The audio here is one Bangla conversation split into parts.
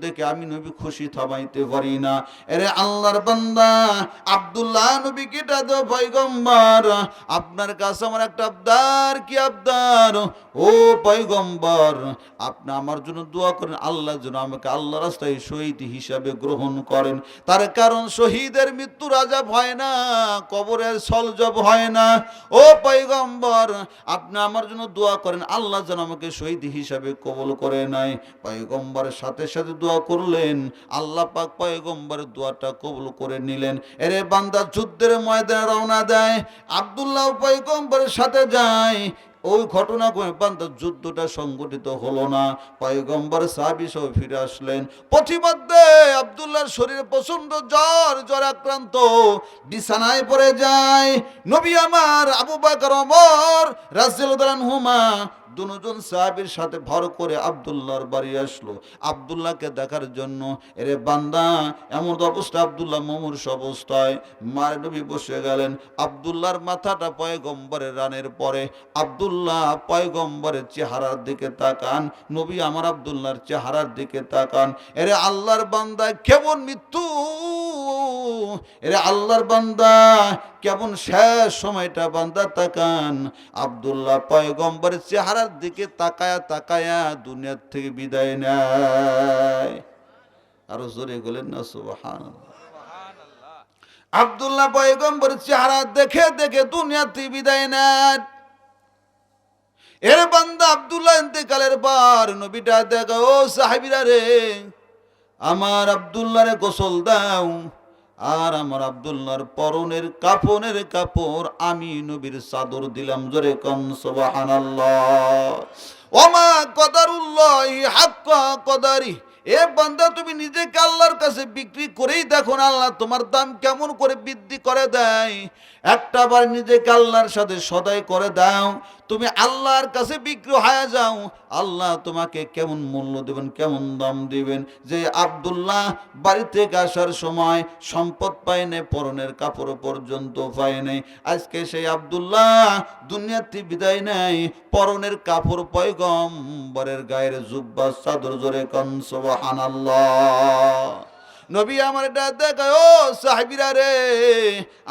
দেখে আমি নবী খুশি থামাইতে পারি না। এরে আল্লাহর বান্দা আব্দুল্লাহ নবীকে ডাকো পয়গম্বর, আপনার কাছে আমার একটা আবদার। কি আবদার? ও পয়গম্বর, আপনি আমার জন্য দোয়া করেন, আল্লাহ যেন আমাকে আল্লাহ রাস্তায় শহীদ হিসাবে গ্রহণ করেন। তার কারণ শহীদের মৃত্যুর আযাব হয় না, কবরের সলজব হয় না। ও পয়গম্বর, আপনি আমার জন্য দোয়া করেন, আল্লাহ যেন আমাকে শহীদ হিসাবে কবুল করে নেয়। পয়গম্বরের সাথে সাথে দোয়া করলেন, আল্লাহ পাক পয়গম্বরের দোয়াটা কবুল করে নিলেন। এরে বান্দা যুদ্ধের ময়দানে রওনা দেয়, আব্দুল্লাহ পয়গম্বরের সাথে যায়। ওই ঘটনা বান্দা যুদ্ধটা সংগঠিত হলো না, পয়গম্বর সাহাবী সহ ফিরে আসলেন। পথিমধ্যে আব্দুল্লাহর শরীরে প্রচন্ড জ্বর আক্রান্ত, বিছানায় পড়ে যায়। নবী আমার আবু বকর ওমর রাদিয়াল্লাহু আনহুমা দুজন সাহাবীর সাথে ভর করে আব্দুল্লাহর বাড়ি আসলো আব্দুল্লাহকে দেখার জন্য। এরে বান্দা এমন অবস্থা, আব্দুল্লাহ মুমূর্ষ অবস্থায়, মায়ের নবী বসে গেলেন। আব্দুল্লাহর মাথাটা পয়গম্বরের রানের পরে, আব্দুল্লাহ পয়গম্বরের চেহারার দিকে তাকান, নবী আমার আব্দুল্লাহর চেহারার দিকে তাকান। এরে আল্লাহর বান্দা কেমন মৃত্যু, এরে আল্লাহর বান্দা কেমন শেষ সময়টা বান্দা তাকান। আব্দুল্লাহ পয়গম্বরের চেহারার দিকে তাকায়া তাকায়া দুনিয়ার থেকে বিদায় নেয়। আরো জোরে বলেন না সুবহানাল্লাহ। আব্দুল্লাহ পয়গম্বরের চেহারা দেখে দেখে দুনিয়া থেকে বিদায় নেয়। এর বান্দা আব্দুল্লাহ ইন্তেকালের পর নবীটা দেখো, ও সাহাবীরা রে, আমার আব্দুল্লাহরে গোসল দাও, আর আমার আব্দুল্লাহর পরনের কাফনের কাপড় আমি নবীর চাদর দিলাম। জোরে কোন সুবহানাল্লাহ। ওমা কদারুল্লাহি হাক্কা কদারি। এ বান্দা, তুমি নিজেকে আল্লাহর কাছে বিক্রি করেই দেখো না, আল্লাহ তোমার দাম কেমন করে বৃদ্ধি করে দেয়। একটা বার নিজেকে আল্লাহর সাথে সদাই করে দাও, তুমি আল্লাহর কাছে বিক্রি হয়ে যাও, আল্লাহ তোমাকে কেমন মূল্য দেবেন, কেমন দাম দিবেন। যে আব্দুল্লাহ বাড়ি থেকে আসার সময় সম্পদ পায় নাই, পরনের কাপড় পর্যন্ত পায় নাই, আজকে সেই আব্দুল্লাহ দুনিয়াতে বিদায় নেয়, পরনের কাপড় পয়গম্বরের গায়ের জুব্বা চাদর। জোরে কোন সুবহানাল্লাহ। নবী আমার দেখায়, ও সাহাবীরা রে,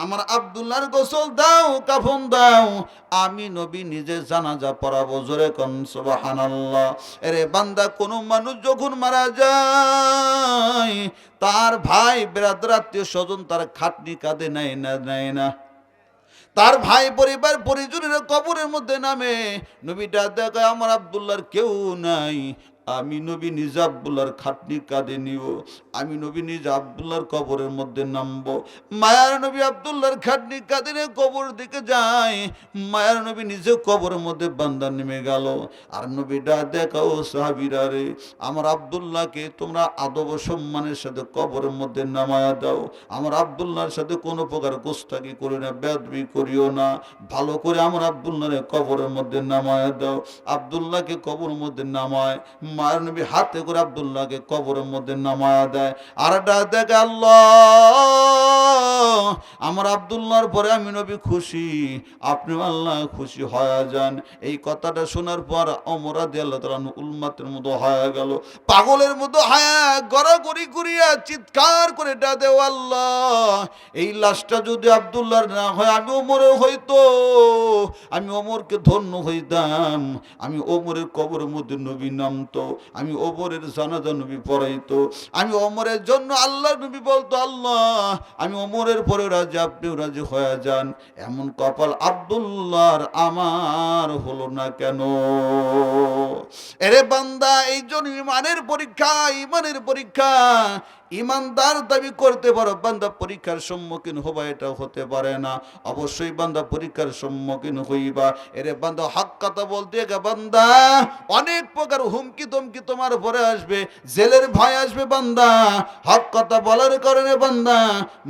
আমার আব্দুল্লাহর গোসল দাও, কাফন দাও, আমি নবী নিজে জানাজা পড়াবো। জোরে কোন সুবহানাল্লাহ। এরে বান্দা, কোন মানুষ যখন মারা যায়, তার ভাই বেরাদর আত্মীয় স্বজন তার খাটনি কাঁধে নেয় না, তার ভাই পরিবার পরিজনের কবরের মধ্যে নামে। নবীটা দেখায়, আমার আব্দুল্লাহর কেউ নাই, আমি নবী নিজে আব্দুল্লাহর খাটনি কাঁধে নিব, আমি নবী নিজে আব্দুল্লাহর কবরের মধ্যে নামবো। মায়ার নবী আব্দুল্লাহর খাটনি কাঁধে নিয়ে কবর দিকে যায়, মায়ার নবী নিজে কবরের মধ্যে বান্দা নেমে গেল। আর নবীটা দেখাও, সাহাবীরা রে, আমার আব্দুল্লাহকে তোমরা আদব সম্মানের সাথে কবরের মধ্যে নামায়া দাও, আমার আব্দুল্লাহর সাথে কোনো প্রকার গোস্তাকি করি না, বেয়াদবি করিও না, ভালো করে আমার আব্দুল্লাহরে কবরের মধ্যে নামায়া দাও। আব্দুল্লাহকে কবরের মধ্যে নামায়, মায়ের নবী হাতে করে আব্দুল্লাহকে কবরের মধ্যে নামায়া দেয়। আর দেখে, আল্লাহ আমার আব্দুল্লাহর পরে আমি নবী খুশি, আপনি আল্লাহ খুশি হয়ে যান। এই কথাটা শোনার পর ওমর রাদিয়াল্লাহু তাআলা উন্মাতের মতো হয়ে গেল, পাগলের মতো হয়ে গড়াগড়ি করিয়া চিৎকার করে ডাকে, ও আল্লাহ, এই লাশটা যদি আব্দুল্লাহর না হয়, আমি ওমরের হইতো, আমি ওমরকে ধন্য হইতাম, আমি ওমরের কবরের মধ্যে নবী নামতো, আমি ওমরের জানাজা নবী পড়াইতো, আমি ওমরের জন্য আল্লাহ নবী বলতো, আল্লাহ আমি ওমরের পরে রাজি, আপনিও রাজি হয়ে যান। এমন কপাল আব্দুল্লাহর আমার হলো না কেন? এরে বান্দা, এই জন্য ইমানের পরীক্ষা, ইমানের পরীক্ষা। ইমানদার দাবি করতে পারো, বান্দা পরীক্ষার সম্মুখীন হবা এটা হতে পারে না। অবশ্যই বান্দা পরীক্ষার সম্মুখীন হইবা। এরে বান্দা, হক কথা বলতে গে বান্দা, অনেক প্রকার হুমকি ধমকি তোমার পরে আসবে, জেলের ভয় আসবে বান্দা। হক কথা বলার কারণে বান্দা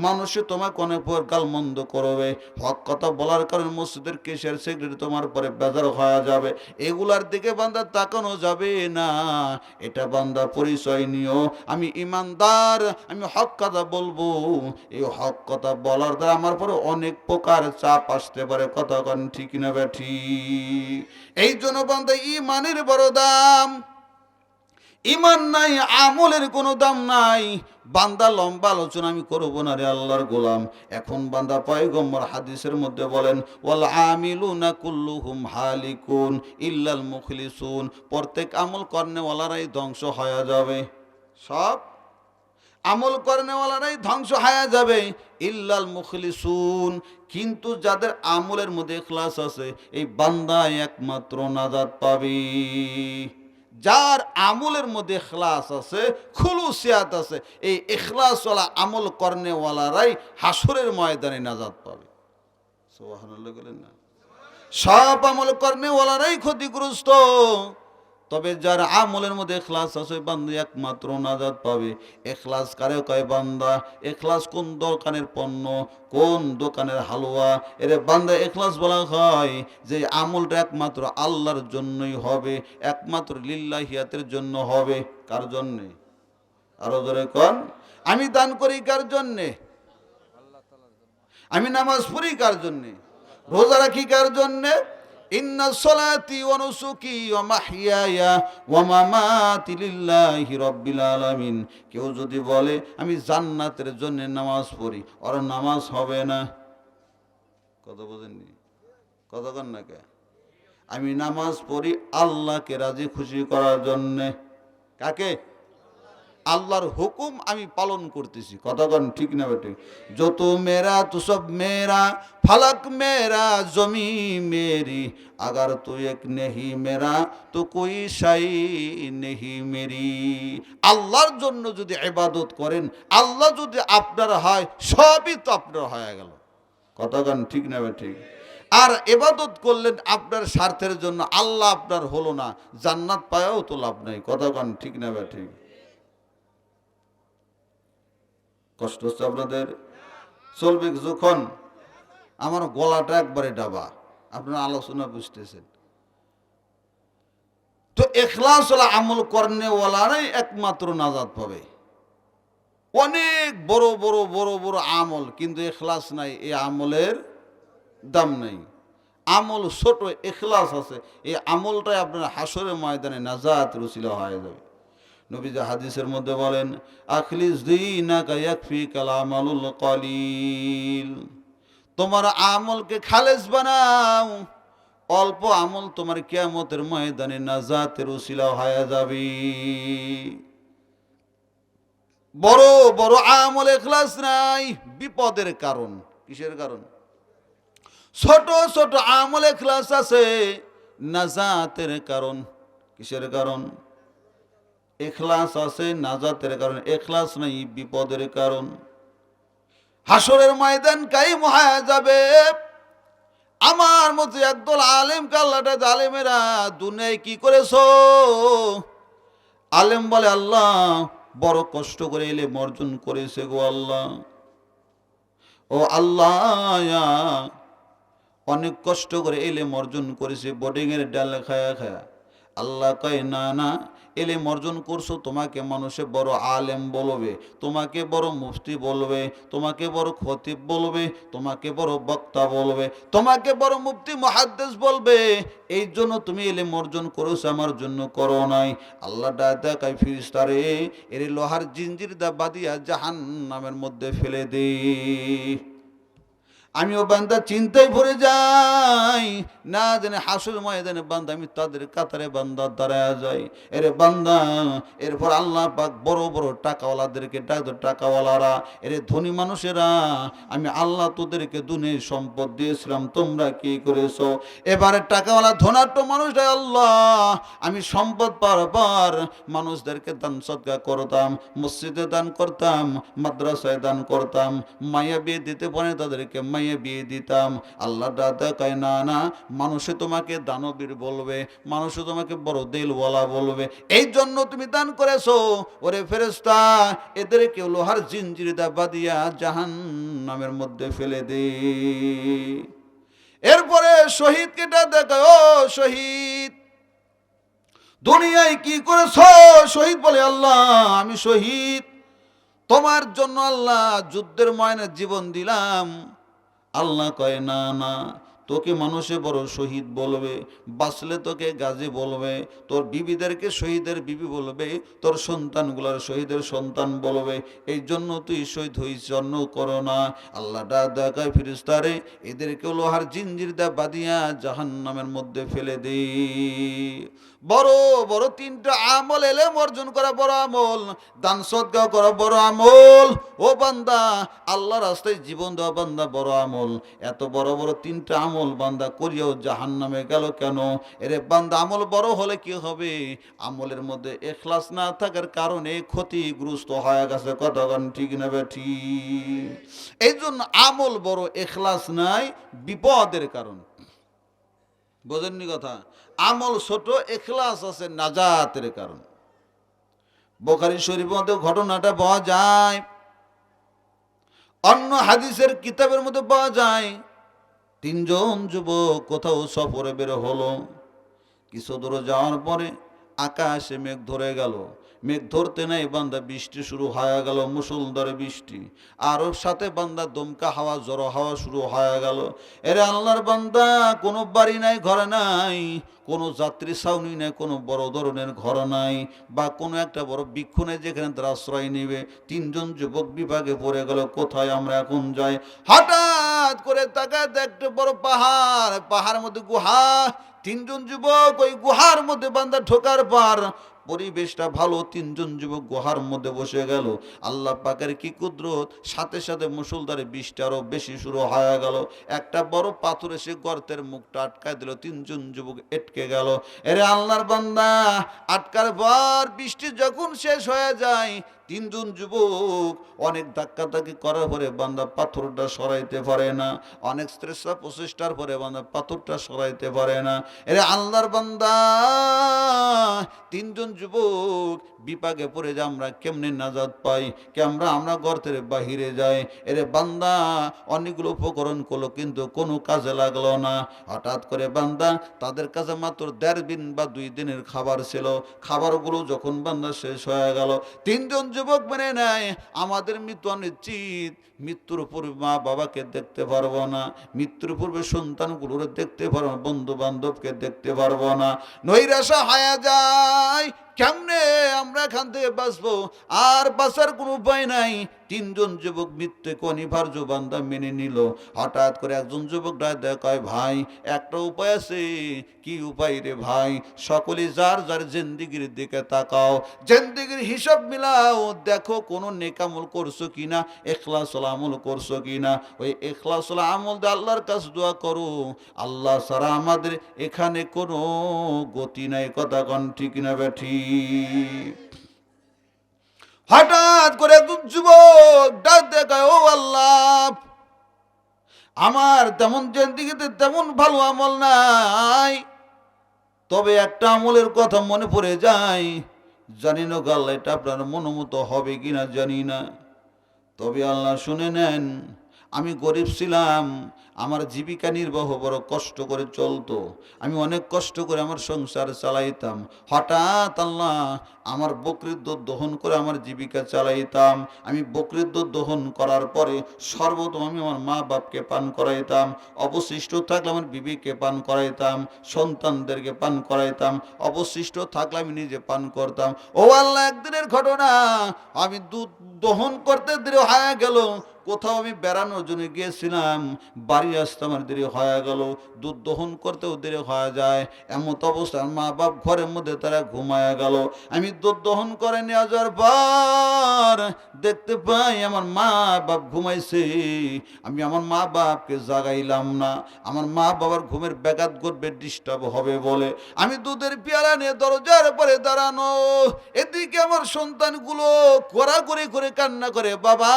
মানুষে তোমাকে অনেক প্রকার গালমন্দ করবে, হক কথা বলার কারণে মসজিদের কেশিয়ার সেক্রেটারি তোমার পরে বেজার হয়ে যাবে। এগুলার দিকে বান্দা তাকানো যাবে না। এটা বান্দা পরিচয় নিও, আমি ইমানদার, আমি হক কথা বলবো। এই হক কথা বলার দ্বারা আমার পরে অনেক প্রকার চাপ আসতে পারে। কথা কন ঠিক না ব্যাঠি? এই জন্য বান্দা ইমানের বড় দাম, ইমান নাই, আমলের কোনো দাম নাই। বান্দা লম্বা আলোচনা আমি করবো না রে আল্লাহর গোলাম। এখন বান্দা পয়গম্বর হাদিসের মধ্যে বলেন, ওয়াল আমিলুনা কুল্লুহুম হালিকুন ইল্লাল মুখলিসুন, প্রত্যেক আমল করনেওয়ালারাই ধ্বংস হয়ে যাবে। সব আমল করনেওয়ালারাই ধ্বংস হয়ে যাবে, ইল্লাল মুখলিসুন, কিন্তু যাদের আমলের মধ্যে ইখলাস আছে এই বান্দা একমাত্র নাজাত পাবে। যার আমলের মধ্যে ইখলাস আছে, খুলুসিয়াত আছে, এই ইখলাসওয়ালা আমল করনেওয়ালারাই হাসরের ময়দানে নাজাত পাবে। সুবহানাল্লাহ বলেন না? সব আমল করনেওয়ালারাই ক্ষতিগ্রস্ত, তবে যার আমলের মধ্যে ইখলাস আছে বান্দা একমাত্র নাজাত পাবে। ইখলাস কারে কয় বান্দা? ইখলাস কোন দোকানের পণ্য, কোন দোকানের হালুয়া? এরে বান্দা ইখলাস বলা হয় যে আমলটা একমাত্র আল্লাহর জন্যই হবে, একমাত্র লিল্লাহিয়াতের জন্য হবে। কার জন্যে? আরো জোরে কোন? আমি দান করি কার জন্যে? আমি নামাজ পড়ি কার জন্যে? রোজা রাখি কার জন্যে? ইন্না সলাতি ওয়া নুসুকি ওয়া মাহইয়ায়া ওয়া মামাতি লিল্লাহি রাব্বিল আলামিন। কেউ যদি বলে আমি জান্নাতের জন্য নামাজ পড়ি, ওর নামাজ হবে না। কথা বোঝেননি? কথা কন না কে? আমি নামাজ পড়ি আল্লাহকে রাজি খুশি করার জন্যে। কাকে? আল্লাহর হুকুম আমি পালন করতেছি। কতক্ষণ ঠিক না বেটে? যত মেরা তো সব মেরা, ফলক মেরা জমি মেরি, আগার তু এক নেহি মেরা তো কোই শাই নেহি মেরি। আল্লাহর জন্য যদি ইবাদত করেন, আল্লাহ যদি আপনার হয়, সবই তো আপনার হয়ে গেল। কতক্ষণ ঠিক না বেটে? আর ইবাদত করলেন আপনার স্বার্থের জন্য, আল্লাহ আপনার হলো না, জান্নাত পায়ও তো লাভ নাই। কতক্ষণ ঠিক না বেটে? কষ্ট হচ্ছে আপনাদের? চলবে যখন? আমার গলাটা একবারে ডাবা, আপনারা আলোচনা বুঝতেছেন তো। ইখলাসওয়ালা আমল করনেওয়ালারাই একমাত্র নাজাত পাবে। অনেক বড় বড় বড় বড় আমল, কিন্তু ইখলাস নাই, এই আমলের দাম নাই। আমল ছোট, ইখলাস আছে, এই আমলটাই আপনার হাসরের ময়দানে নাজাতের উসিলা হয়ে যাবে। নবীজি হাদিসের মধ্যে বলেন, আখলিস দীনাকা ইয়াকফিকাল আমালুল কলিল, তোমার আমলকে খালেস বানাও, অল্প আমল তোমার কিয়ামতের ময়দানে নাজাতের উসিলা হয়ে যাবে। বড় বড় আমল ইখলাস নাই, বিপদের কারণ। কিসের কারণ? ছোট ছোট আমল ইখলাস আছে, নাজাতের কারণ। কিসের কারণ? ইখলাস আছে নাজাতের কারণ, ইখলাস নাই বিপদের কারণ। হাসরের ময়দান কায়েম হয়ে যাবে। আমার মতো একদল আলেম কাল্লাটা জালেমেরা, দুনিয়ায় কি করেছো? আলেম বলে, আল্লাহ বড় কষ্ট করে ইলম অর্জন করেছে গো আল্লাহ। ও আল্লাহ, অনেক কষ্ট করে ইলম অর্জন করেছে, বোর্ডিং এর ডাল খায়া খায়া। আল্লাহ কয়, না না, ইলম অর্জন করছো, তোমাকে মানুষে বড় আলেম বলবে, তোমাকে বড় মুফতি বলবে, তোমাকে বড় খতিব বলবে, তোমাকে বড় বক্তা বলবে, তোমাকে বড় মুফতি মুহাদ্দিস বলবে। এই জন্য তুমি ইলম অর্জন করেছো, আমার জন্য করো নাই। আল্লাহ ডাকা কয়, ফেরেশতারে এর লোহার জিঞ্জির দা বাঁধিয়া জাহান্নামের মধ্যে ফেলে দে। আমিও বান্দা চিন্তায় ভরে যাই, না জানে হাসুর ময়দানে বান্দা আমি তাদের কাতারে বান্দা দাঁড়ায় যাই। এরে বান্দা, এরপর আল্লাহ পাক বড় বড় টাকাওয়ালাদেরকে ডাকতো, টাকাওয়ালারা, এরে ধনী মানুষেরা, আমি আল্লাহ তোদেরকে দুনিয়ার সম্পদ দিয়েছিলাম, তোমরা কি করেছো? এবারে টাকাওয়ালা ধনাঢ্য মানুষরা, আল্লাহ আমি সম্পদ পাওয়ার পর মানুষদেরকে দান সদকা করতাম, মসজিদে দান করতাম, মাদ্রাসায় দান করতাম, মাইয়া বিয়ে দিতে পারে তাদেরকে মাইয়া বিয়ে দিতাম। আল্লাহ দাদা কয়, না না, মানুষে তোমাকে দানবীর বলবে, মানুষে তোমাকে বড় দিলওয়ালা বলবে, এই জন্য তুমি দান করেছো। ওরে ফেরেশতা, এদেরকে লোহার জিঞ্জির দা বাঁধিয়া জাহান্নামের মধ্যে ফেলে দে। এরপরে শহীদকে দেখা, ও শহীদ দুনিয়ায় কি করেছো? শহীদ বলে, আল্লাহ আমি শহীদ, তোমার জন্য আল্লাহ যুদ্ধের ময়দানে জীবন দিলাম। আল্লাহ কয়, না না, তোকে মানুষে বড় শহীদ বলবে, বাঁচলে তোকে গাজী বলবে, তোর বিবিদেরকে শহীদের বিবি বলবে, তোর সন্তানগুলার শহীদের সন্তান বলবে। এই জন্য তুই শহীদ হইস, জন্য করো না। আল্লাহ দেখায় ফেরেশতারে, এদেরকে লোহার জিঞ্জির দা বাঁধিয়া জাহান্নামের মধ্যে ফেলে দে। বড় বড় তিনটা আমল, এলেম অর্জন করা বড় আমল, দান সদকা করা বড় আমল। ও বান্দা, আল্লাহ রাস্তায় জীবন দেওয়া বান্দা বড় আমল। এত বড় বড় তিনটা আমল বান্দা করিয়াও জাহান্নামে গেল কেন? এরে বান্দা, আমল বড় হলে কি হবে? আমলের মধ্যে ইখলাস না থাকার কারণে ক্ষতিগ্রস্ত হয়ে গেছে। কতক্ষণ ঠিক নেবে ঠিক। এই জন্য আমল বড়, ইখলাস নাই বিপদের কারণ। বোঝেননি কথা? আমল ছোট, ইখলাস আছে নাজাতের কারণ। বুখারী শরীফের মধ্যে ঘটনাটা পাওয়া যায়, অন্য হাদিসের কিতাবের মধ্যে পাওয়া যায়। তিনজন যুবক কোথাও সফরে বের হলো। কিছু দূর যাওয়ার পরে আকাশে মেঘ ধরে গেল। মেঘ ধরতে নাই বান্দা বৃষ্টি শুরু হয়ে গেল, মুষলধারে বৃষ্টি। আর ওর সাথে বান্দা দমকা হাওয়া, জড়ো হাওয়া শুরু হয়ে গেল। এরে আল্লাহর বান্দা, কোনো বাড়ি নাই, ঘর নাই, কোনো যাত্রী ছাউনি নেই, কোনো বড় ধরনের ঘর নাই, বা কোনো একটা বড় বৃক্ষ নেই যেখানে তারা আশ্রয় নেবে। তিনজন যুবক বিভাগে পড়ে গেল, কোথায় আমরা এখন যাই? হঠাৎ করে তাকায় দেখতে বড় পাহাড়, পাহাড়ের মধ্যে গুহা। তিনজন যুবক ওই গুহার মধ্যে বান্দা ঢোকার পর পরিবেশটা ভালো, তিনজন যুবক গুহার মধ্যে বসে গেল। আল্লাহ পাকের কি কুদরত, সাথে সাথে মুষলধারে বৃষ্টি আরো বেশি শুরু হয়ে গেল। একটা বড় পাথর এসে গর্তের মুখটা আটকায় দিল, তিনজন যুবক আটকে গেল। এরে আল্লাহর বান্দা, আটকার পর বৃষ্টি যখন শেষ হয়ে যায়, তিনজন যুবক অনেক ধাক্কাধাক্কি করার পরে বান্দা পাথরটা সরাইতে পারে না। অনেক চেষ্টা প্রচেষ্টার পরে বান্দা পাথরটা সরাইতে পারে না। এরে আল্লাহর বান্দা, তিনজন যুবক বিপাকে পড়ে যে আমরা কেমনে নাজাত পাই, আমরা গর্তের বাহিরে যাই। এরে বান্দা অনেকগুলো উপকরণ করলো, কিন্তু কোনো কাজে লাগলো না। হঠাৎ করে বান্দা, তাদের কাছে মাত্র 1.5 দিন বা 2 দিনের খাবার ছিল। খাবারগুলো যখন বান্দা শেষ হয়ে গেল, তিনজন যুবক মেনে নেয় আমাদের মৃত্যু অনিশ্চিত। মৃত্যুর পূর্বে মা বাবাকে দেখতে পারবো না, মৃত্যুর পূর্বে সন্তানগুলোর দেখতে পারবো না, বন্ধু বান্ধবকে দেখতে পারবো না। নৈরাশা হয়ে যায়, কেমনে আমরা এখান থেকে বাঁচবো? আর বাঁচার কোনো উপায় নাই। তিনজন যুবক মৃত্যুকে অনিবার্য বান্দা মেনে নিল। হঠাৎ করে একজন যুবক দেখায়, ভাই একটা উপায় আছে। কি উপায় রে ভাই? সকলে যার যার জিন্দিগির দিকে তাকাও, জিন্দিগির হিসাব মিলাও, দেখো কোনো নেকামল করছো কিনা, ইখলাসুল আমল করছো কিনা। ওই ইখলাসুল আমল দিয়ে আল্লাহর কাছে দোয়া করো। আল্লাহ ছাড়া আমাদের এখানে কোনো গতি নাই। কথা কোন ঠিক না বেঠি? হঠাৎ করে একজন যুবক ডাক দেখায়, ও আল্লাহ, আমার তেমন জিন্দেগিতে তেমন ভালো আমল নাই, তবে একটা আমলের কথা মনে পড়ে যায়। জানি না আল্লাহ এটা আপনার মনোমতো হবে কিনা জানি না, তবে আল্লাহ শুনে নেন। আমি গরিব ছিলাম, আমার জীবিকা নির্বাহ বড় কষ্ট করে চলতো। আমি অনেক কষ্ট করে আমার সংসার চালাইতাম। হঠাৎ আল্লাহ আমার বকরির দুধ দহন করে আমার জীবিকা চালাইতাম। আমি বকরির দুধ দহন করার পরে সর্বপ্রথম আমি আমার মা বাপকে পান করাইতাম, অবশিষ্ট থাকলে আমার বিবিকে পান করাইতাম, সন্তানদেরকে পান করাইতাম, অবশিষ্ট থাকলে আমি নিজে পান করতাম। ও আল্লাহ, একদিনের ঘটনা, আমি দুধ দহন করতে দেরি হয়ে গেল। কোথাও আমি বেড়ানোর জন্য গিয়েছিলাম, বাড়ি আসতে আমার দেরি হয়ে গেল। দুধ দহন করতেও দেরি হয়ে যায়। এমত অবস্থায় মা বাপ ঘরের মধ্যে তারা ঘুমায় গেল। আমি দুধ দহন করে নিয়ে যাওয়ার পর দেখতে পাই আমার মা বাপ ঘুমাইছে। আমি আমার মা বাপকে জাগাইলাম না। আমার মা বাবার ঘুমের ব্যাঘাত ঘটবে, ডিস্টার্ব হবে বলে আমি দুধের পেয়ালা নিয়ে দরজার পরে দাঁড়ানো। এদিকে আমার সন্তানগুলো কড়াকড়ি করে কান্না করে, বাবা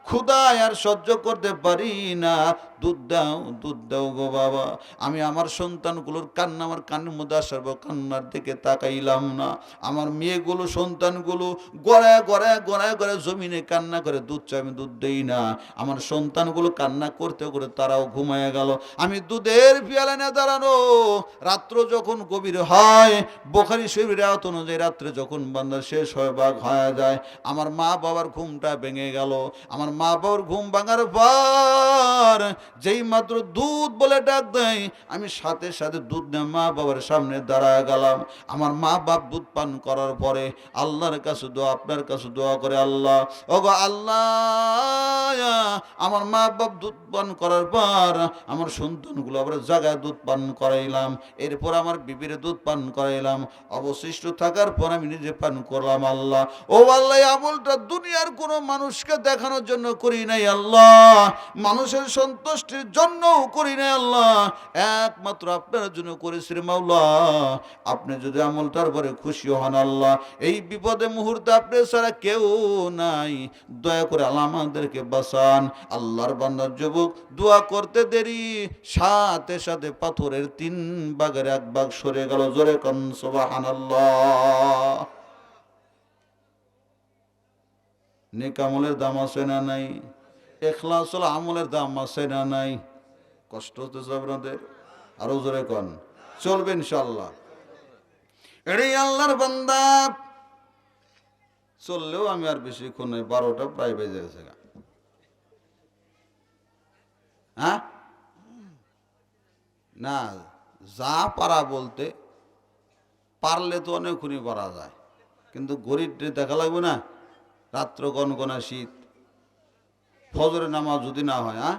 ক্ষুধায় আর সহ্য করতে পারি না, দুধ দাও, দুধ দাও গো বাবা। আমি আমার সন্তানগুলোর কান্না আমার কানের মধ্যে আসার পর কান্নার দিকে তাকাইলাম না। আমার মেয়েগুলো, সন্তানগুলো গড়ায় গড়ায় গড়ায় গড়ায় জমিনে কান্না করে, দুধ চাই, আমি দুধ দেই না। আমার সন্তানগুলো কান্না করতে করে তারাও ঘুমায় গেল। আমি দুধের পেয়ালা নিয়ে দাঁড়ানো। রাত্র যখন গভীর হয়, বুখারী শরীফের রাত অনুযায়ী রাত্রে যখন বান্দা শেষ হয় বা হয়ে যায়, আমার মা বাবার ঘুমটা ভেঙে গেল। আমার মা বাবার ঘুম ভাঙার পর যেই মাত্র দুধ বলে ডাক দেয়, আমি সাথে সাথে দুধ নিয়ে মা বাবার সামনে দাঁড়ায় গেলাম। আমার মা বাপ দুধ পান করার পরে আল্লাহর কাছে দোয়া, আপনার কাছে দোয়া করে, আল্লাহ ওগো আল্লাহ, আমার মা বাপ দুধ পান করার পর আমার সন্তানগুলো আবার জায়গায় দুধ পান করাইলাম, এরপর আমার বিবির দুধ পান করাইলাম, অবশিষ্ট থাকার পর আমি নিজে পান করলাম। আল্লাহ ও আল্লাহ, আমলটা দুনিয়ার কোনো মানুষকে দেখানোর জন্য করি নাই আল্লাহ, মানুষের সন্তুষ্টির জন্যও করি নাই আল্লাহ, একমাত্র আপনার জন্য করেছি রে মাওলা। আপনি যদি আমলটার পরে খুশি হন আল্লাহ, এই বিপদে মুহূর্তে আপনি ছাড়া কেউ নাই, দয়া করে আল্লাহ আমাদেরকে বাঁচান। আল্লাহর বান্দার যুবক দোয়া করতে দেরি, সাথে সাথে পাথরের 3 ভাগের 1 ভাগ সরে গেল। জোরে কোন সুবহানাল্লাহ। নেক আমলের দাম আছে না নাই? ইখলাস আমলের দাম আছে না নাই? কষ্ট হতেছে আপনাদের? আরো জোরে কোন, চলবে ইনশাআল্লাহ। এটাই আল্লাহর বান্দা, চললেও আমি আর বেশিক্ষণ নয়, 12টা প্রায় বেজে গেছে। হ্যাঁ না, যা পারা বলতে পারলে তো অনেকক্ষণই পারা যায়, কিন্তু গরিবটি দেখা লাগবে না, রাত্র কনকনা শীত, ফজরের নামাজ যদি না হয়, হ্যাঁ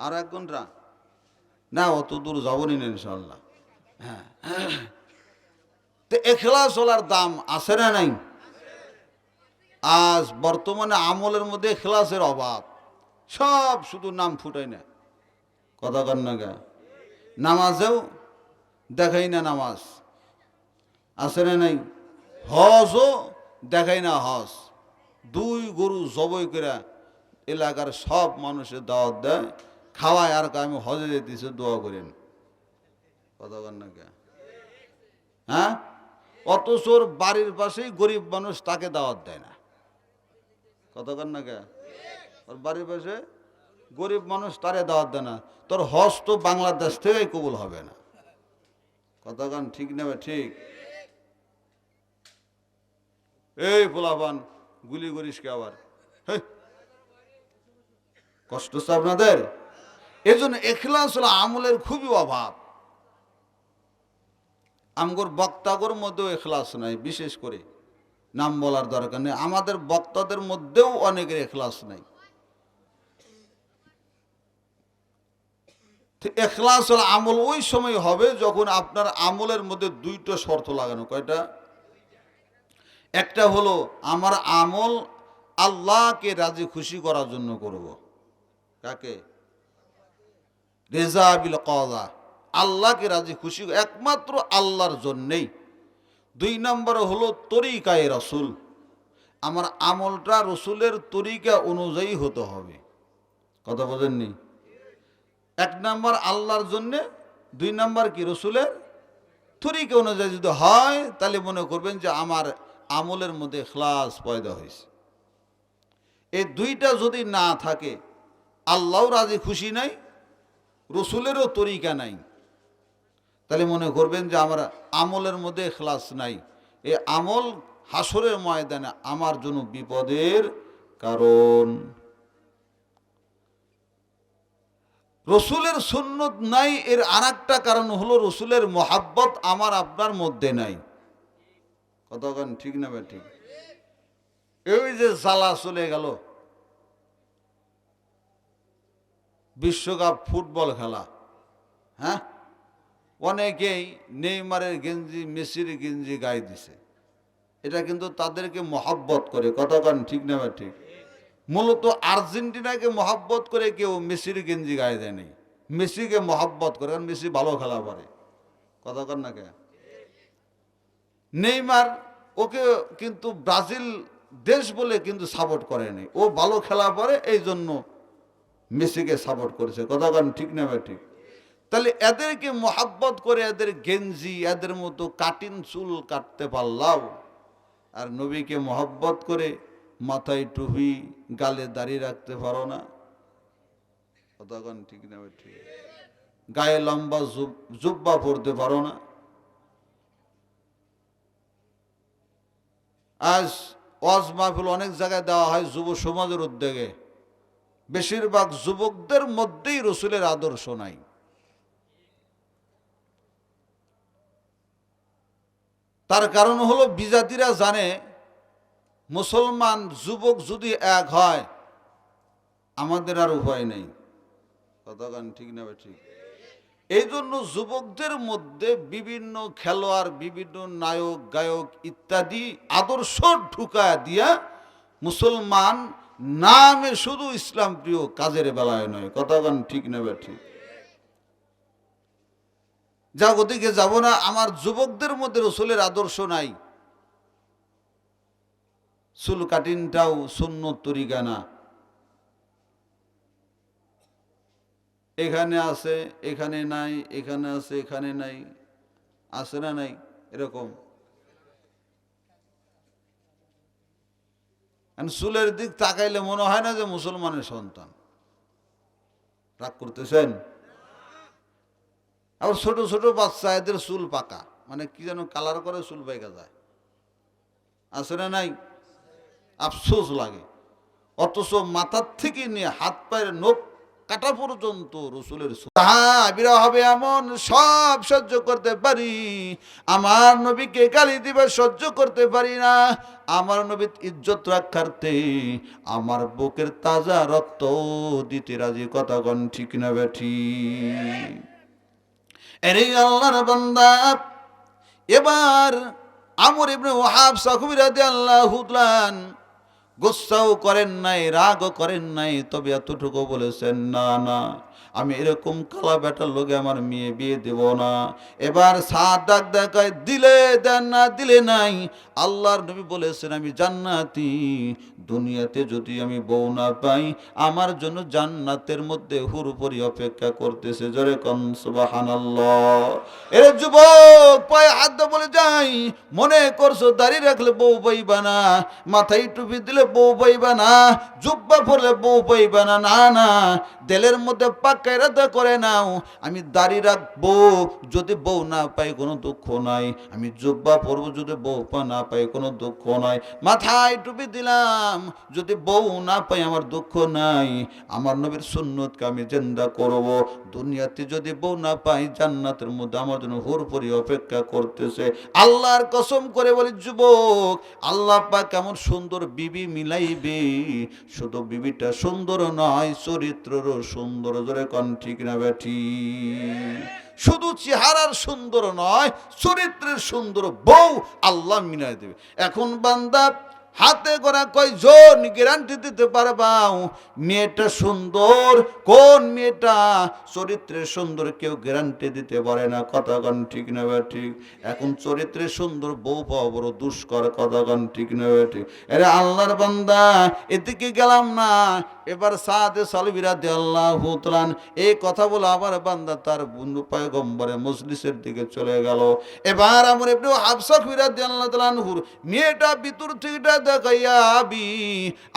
আর 1 ঘন্টা না, অত দূর যাবনি না ইনশাল্লাহ। হ্যাঁ, তো ইখলাস ওলার দাম আছে না নাই? আজ বর্তমানে আমলের মধ্যে ইখলাসের অভাব, সব শুধু নাম ফুটাই না, কথা কন না গা, নামাজেও দেখাই না নামাজ, আছে না নাই? হজও দেখাই না হজ, 2 গরু জবাই করে এলাকার সব মানুষের দাওয়াত দেয়, খাওয়ায়, আর আমি হজে যেতেছি দোয়া করেন, কথা কন না কে? হ্যাঁ, অথচ ওর বাড়ির পাশেই গরিব মানুষ, তাকে দাওয়াত দেয় না, কথা কন না কে? ওর বাড়ির পাশে গরিব মানুষ, তারে দাওয়াত দেয় না। তোর হজ তো বাংলাদেশ থেকেই কবুল হবে না, কথা কন ঠিক নেবে? ঠিক। এই পোলাপান গুলি করিস কে আবার? কষ্ট হচ্ছে আপনাদের? এজন্য ইখলাস হলো আমলের খুবই অভাব। আমগর বক্তাগর মধ্যেও ইখলাস নাই, বিশেষ করে নাম বলার দরকার নেই, আমাদের বক্তাদের মধ্যেও অনেকের ইখলাস নাই। ইখলাস হলো আমল ওই সময় হবে যখন আপনার আমলের মধ্যে 2টা শর্ত লাগানো। কয়টা? একটা হলো আমার আমল আল্লাহকে রাজি খুশি করার জন্য করব। কাকে? রেজা বিল কযা, আল্লাহকে রাজি খুশি একমাত্র আল্লাহর জন্যেই। 2 নম্বর হলো তরিকায়ে রাসূল, আমার আমলটা রসুলের তরিকা অনুযায়ী হতে হবে, কথা বোঝেননি? 1 নম্বর আল্লাহর জন্যে, 2 নম্বর কি রসুলের তরিকা অনুযায়ী যদি হয়, তাহলে মনে করবেন যে আমার আমলের মধ্যে ইখলাস পয়দা হয়েছে। এই 2টা যদি না থাকে, আল্লাহও রাজি খুশি নাই, রসুলেরও তরিকা নাই, তাহলে মনে করবেন যে আমার আমলের মধ্যে ইখলাস নাই। এই আমল হাসরের ময়দানে আমার জন্য বিপদের কারণ। রসুলের সুন্নত নাই, এর আরেকটা কারণ হলো রসুলের মহাব্বত আমার আপনার মধ্যে নাই, কতক্ষণ ঠিক না ভাই? ঠিক। এই যে জ্বালা চলে গেল, বিশ্বকাপ ফুটবল খেলা, হ্যাঁ, অনেকেই নেইমারের গেঞ্জি, মেসির গেঞ্জি গায়ে দিছে, এটা কিন্তু তাদেরকে মহাব্বত করে, কতক্ষণ ঠিক না ভাই? ঠিক। মূলত আর্জেন্টিনাকে মহাব্বত করে কেউ মেসির গেঞ্জি গায়ে দেয় নাই, মেসিকে মহাব্বত করে, কারণ মেসি ভালো খেলা পারে, কথা কর না কে? নেইমার ওকে কিন্তু ব্রাজিল দেশ বলে কিন্তু সাপোর্ট করেনি, ও ভালো খেলা পারে, এই জন্য মেসিকে সাপোর্ট করেছে, কথা কন ঠিক না ভাই? ঠিক। তাহলে এদেরকে মহাব্বত করে এদের গেঞ্জি, এদের মতো কাটিন চুল কাটতে পারলাও, আর নবীকে মহাব্বত করে মাথায় টুপি, গালে দাড়ি রাখতে পারো না, কতক্ষণ ঠিক না ভাই? ঠিক। গায়ে লম্বা জুব্বা পরতে পারো না। আজ ওয়াজ মাহফিল অনেক জায়গায় দেওয়া হয় যুব সমাজের উদ্যোগে, বেশিরভাগ যুবকদের মধ্যেই রসুলের আদর্শ নাই। তার কারণ হলো বিজাতিরা জানে মুসলমান যুবক যদি এক হয় আমাদের আর উপায় নেই। কথা গান ঠিক না ঠিক? এই জন্য যুবকদের মধ্যে বিভিন্ন খেলোয়াড়, বিভিন্ন নায়ক, গায়ক ইত্যাদি আদর্শ ঢুকায় দিয়া মুসলমান নামে শুধু ইসলাম প্রিয়, কাজের বেলায় নয়। কথা গান ঠিক না ঠিক? যা ওদিকে যাব না। আমার যুবকদের মধ্যে রসুলের আদর্শ নাই। চুল কাটিনটাও সুন্নত তরিকা না। এখানে আছে, এখানে নাই, এখানে আছে, এখানে নাই, আছে না নাই এরকম। চুলের দিক তাকাইলে মনে হয় না যে মুসলমানের সন্তান। রাগ করতেছেন? আবার ছোট ছোট বাচ্চা, এদের চুল পাকা, মানে কি যেন কালার করে চুল পাইকা যায়, আছে না নাই? আফসোস লাগে। অথচ মাথার থেকে নিয়ে হাত পায়ের নখ কাটা পর্যন্ত রসুলের সাহাবীরা হবে এমন, সব সহ্য করতে পারি, আমার নবীকে গালি দিবে সহ্য করতে পারি না। আমার নবীর ইজ্জত রক্ষার্থে আমার বুকের তাজা রক্ত দিতে রাজি। কথা কোন ঠিক না বেঠি? এরে আল্লাহর বান্দা, এবার আমর ইবনে ওয়াহাব সাকুবী রাদিয়াল্লাহু তাআলা গুসাও করেন নাই, রাগও করেন নাই, তবে এতটুকু বলেছেন, না না, আমি এরকম কালা বেটার লোকে আমার মেয়ে বিয়ে দেব না। এবার সাত ডাক দেখায়, দিলে দেন, না দিলে নাই। আল্লাহর নবী বলেছেন, আমি জান্নাতি, দুনিয়াতে যদি আমি বউ না পাই আমার জন্য জান্নাতের মধ্যে হুরপুরি অপেক্ষা করতেছে। জোরে কোন সুবহানাল্লাহ। এর যুবক পায়ে হাত বলে যাই, মনে করছো দাড়ি রাখলে বউ পাইবা না, মাথায় টুপি দিলে বউ পাইবা না, জুব্বা পরলে বউ পাইবা না। না না, দিলের মধ্যে পাক্কা ইরাদা করে নাও, আমি দাড়ি রাখবো, যদি বউ না পাই কোনো দুঃখ নাই। আমি জুব্বা পরবো, যদি বউ না পাই কোনো দুঃখ নাই। মাথায় টুপি দিলাম, যদি বউ না পাই আমার দুঃখ নাই। আমার নবীর সুন্নতকে আমি জিন্দা করব। দুনিয়াতে যদি বউ না পাই জান্নাতের মধ্যে আমার জন্য হুরপুরি অপেক্ষা করতেছে। আল্লাহর কসম করে বলি যুবক, আল্লাহ পাক কেমন সুন্দর বিবি মিলাইবে। শুধু বিবিটা সুন্দর নয়, চরিত্রও সুন্দর। জোরে কোন ঠিক না বেঠি? শুধু চেহারার সুন্দর নয়, চরিত্রের সুন্দর বউ আল্লাহ মিলাই দেবে। এখন বান্দা হাতে করা কয়জন গ্যারান্টি দিতে পারবাও মেয়েটা সুন্দর? কোন মেয়েটা চরিত্রে সুন্দর কেউ গ্যারান্টি দিতে পারে না। কথা গান ঠিক না ঠিক? এখন চরিত্রে সুন্দর বউ পাওয়া বড় দুষ্কর। কথা গান ঠিক না ঠিক? আরে আল্লাহর বান্দা, এদিকে গেলাম না, এবার সাদে সালবী রাদিয়াল্লাহু তাআলা এই কথা বলে আবার বান্দা তার বন্ধু পয়গম্বরে মজলিসের দিকে চলে গেল। এবার আমর ইবনে হাফসা রাদিয়াল্লাহু তাআলা মেয়েটা ভিতর থেকে দেখাইয়া, আবি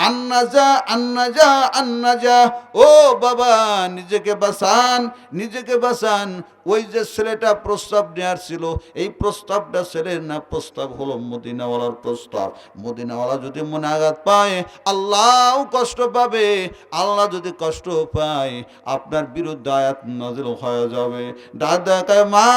আন্নাজা আন্নাজা আন্নাজা, ও বাবা নিজেকে বাঁচান, নিজেকে বাঁচান। ওই যে ছেলেটা প্রস্তাব নেওয়ার ছিল, এই প্রস্তাবটা ছেলের না, প্রস্তাব হলো মদিনাওয়ালার প্রস্তাব। মদিনাওয়ালা যদি মনে আঘাত পায় আল্লাহ কষ্ট পাবে। আল্লাহ যদি কষ্ট পায় আপনার বিরুদ্ধে আয়াত নাযিল হয়ে যাবে। দাদা কয়, মা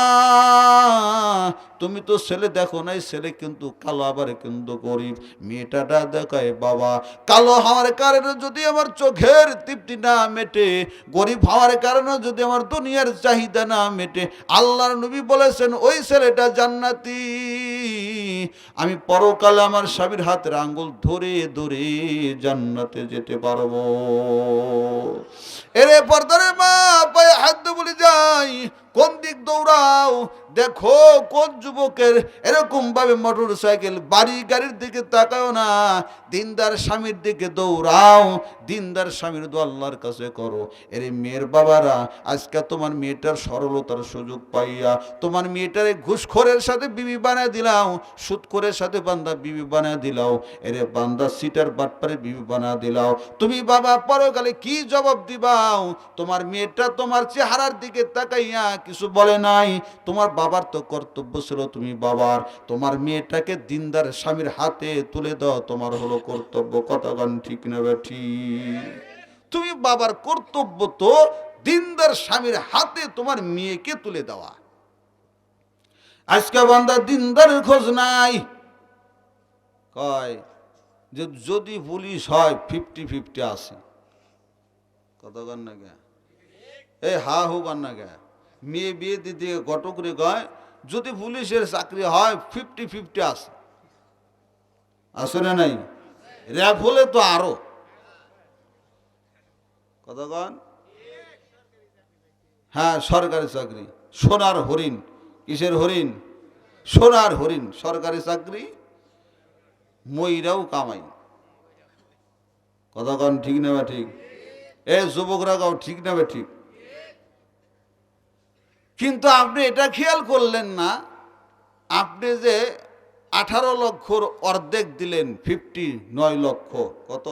তুমি তো ছেলে দেখো নাই, ছেলে কিন্তু কালো, আবার কিন্তু গরিব। মেয়েটা দেখায়, বাবা কালো হওয়ার কারণে যদি আমার চোখের তৃপ্তি না মেটে, গরিব হওয়ার কারণে যদি আমার দুনিয়ার চাহিদা না মেটে, আল্লাহর নবী বলেছেন ওই ছেলেটা জান্নাতি। আমি পরকালে আমার স্বামীর হাতের আঙ্গুল ধরে ধরে জান্নাতে যেতে পারবো। এরে পর্দারে মা পায়ে হাত বলে যাই, কোন দিক দৌড়াও? দেখো কোন যুবকের এরকম ভাবে মোটর সাইকেল, বাড়ি গাড়ির দিকে তাকাও না, দিনদার স্বামীর দিকে দৌড়াও। দিনদার স্বামীর দোয়া আল্লাহর কাছে করো। এর মেয়ের বাবারা, আজকে তোমার মেয়েটার সরলতার সুযোগ পাইয়া তোমার মেয়েটারে ঘুষখোরের সাথে বিবি বানায় দিলাও, সুদখোরের সাথে বান্দা বিবি বানায় দিলাও, এরে বান্দা সিটার বাটপারে বিবি বানায় দিলাও। তুমি বাবা পরকালে কি জবাব দিবাও? তোমার মেয়েটা তোমার চেহারার দিকে তাকাইয়া কিছু বলে নাই। তোমার বাবার তো কর্তব্য ছিল, তুমি বাবার, তোমার মেয়েটাকে দিনদার স্বামীর হাতে তুলে দাও, তোমার হলো কর্তব্য। কথা গান ঠিক না ঠিক? তুমি বাবার কর্তব্য তো দিনদার স্বামীর হাতে তোমার মেয়েকে তুলে দেওয়া। আজকে বান্দা দিনদারের খোঁজ নাই, কয় যে যদি পুলিশ হয় 50-50 আছে। কত গান না গে এই হা হু গান না গে মেয়ে বিয়ে দিতে গট করে কয় যদি পুলিশের চাকরি হয় 50-50 আছে। আসলে নাই র্যাব হলে তো আরো। কতক্ষণ? হ্যাঁ সরকারি চাকরি, সোনার হরিণ। কিসের হরিণ? সোনার হরিণ। সরকারি চাকরি ময়রাও কামাই। কতক্ষণ? ঠিক নেবে ঠিক? এ যুবকরা গাও ঠিক নেবে ঠিক? কিন্তু আপনি এটা খেয়াল করলেন না, আপনি যে 18 লক্ষর অর্ধেক দিলেন 59 লক্ষ। কত?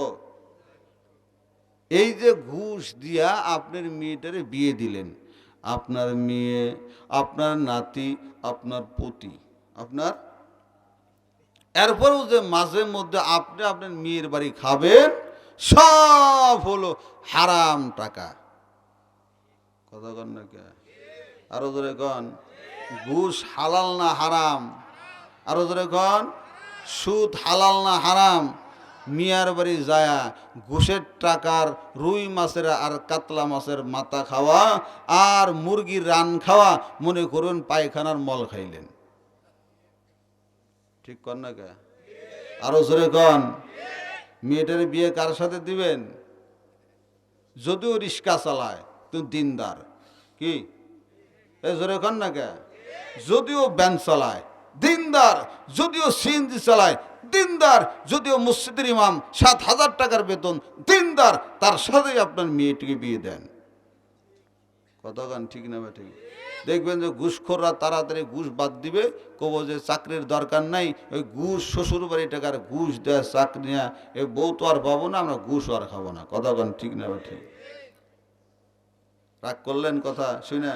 এই যে ঘুষ দিয়া আপনার মেয়েটারে বিয়ে দিলেন, আপনার মেয়ে, আপনার নাতি, আপনার পুতি, আপনার, এরপরেও যে মাঝে মধ্যে আপনি আপনার মেয়ের বাড়ি খাবেন, সব হলো হারাম টাকা। কথা কন না কে? আরো ধরে কন, ঘুষ হালাল না হারাম? আরো ধরে কন, সুদ হালাল না হারাম? মিয়ার বাড়ি যায়া ঘুষের টাকার রুই মাছের আর কাতলা মাছের মাথা খাওয়া আর মুরগির রান খাওয়া, মনে করুন পায়খানার মল খাইলেন। ঠিক কন না কে? আরো জোরে কন। মেয়েটার বিয়ে কার সাথে দিবেন? যদিও রিক্সা চালায় তুমি দিনদার, কি এই জোরে কন না কে? যদিও ভ্যান চালায় দিনদার, যদিও সিএনজি চালায় দিনদার, যদিও মসজিদের ইমাম 7,000 টাকার বেতন দিনদার, তার সাথেই আপনার মেয়েটিকে বিয়ে দেন। কতক্ষণ? ঠিক না ঠিক? দেখবেন যে ঘুষখোররা তাড়াতাড়ি ঘুষ বাদ দিবে, কব যে চাকরির দরকার নাই, ওই ঘুষ শ্বশুর বাড়ি টাকার ঘুষ দেয় চাকরি নেয়া, এই বউ তো আর পাবো না, আমরা ঘুষ আর খাবো না। কতক্ষণ? ঠিক না ঠিক? রাগ করলেন কথা শুনে?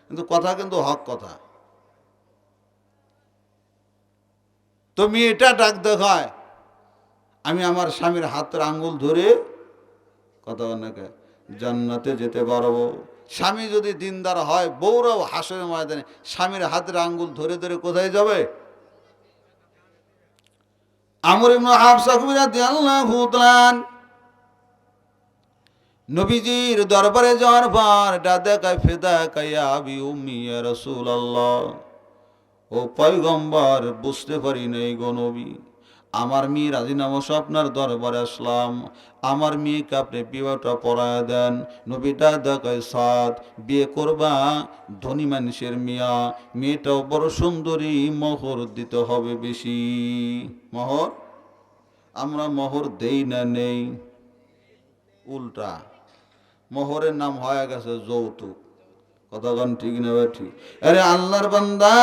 কিন্তু কথা কিন্তু হক কথা। তো মেয়েটা ডাক দেখায়, আমি আমার স্বামীর হাতের আঙ্গুল ধরে, কথা নাকি, জান্নাতে যেতে পারবো। স্বামী যদি দিনদার হয়, বউরাও হাসরের ময়দানে স্বামীর হাতের আঙ্গুল ধরে ধরে কোথায় যাবে? আমর ইবনে হাফসা রাদিয়াল্লাহু তাআলা নবীজির দরবারে যাওয়ার পর দাদাকায় ফিদাকায়া আবি উম্মি ইয়া রাসূলুল্লাহ, ও পয়গম্বর, বুঝতে পারি নাই গো নবী, আমার মেয়ে রাজিনামা আপনার দরবারে আসলাম, আমার মেয়েকে আপনি বিবাহটা পড়ায় দেন। নবীটা দেখায় সাদ, বিয়ে করবা ধনী মানুষের মেয়া, মেয়েটাও বড় সুন্দরী, মোহর দিতে হবে বেশি। মোহর আমরা মোহর দেই না, নেই, উল্টা মোহরের নাম হয়ে গেছে যৌতুক। কতক্ষণ? ঠিক না ঠিক? আরে আল্লাহর বান্দা,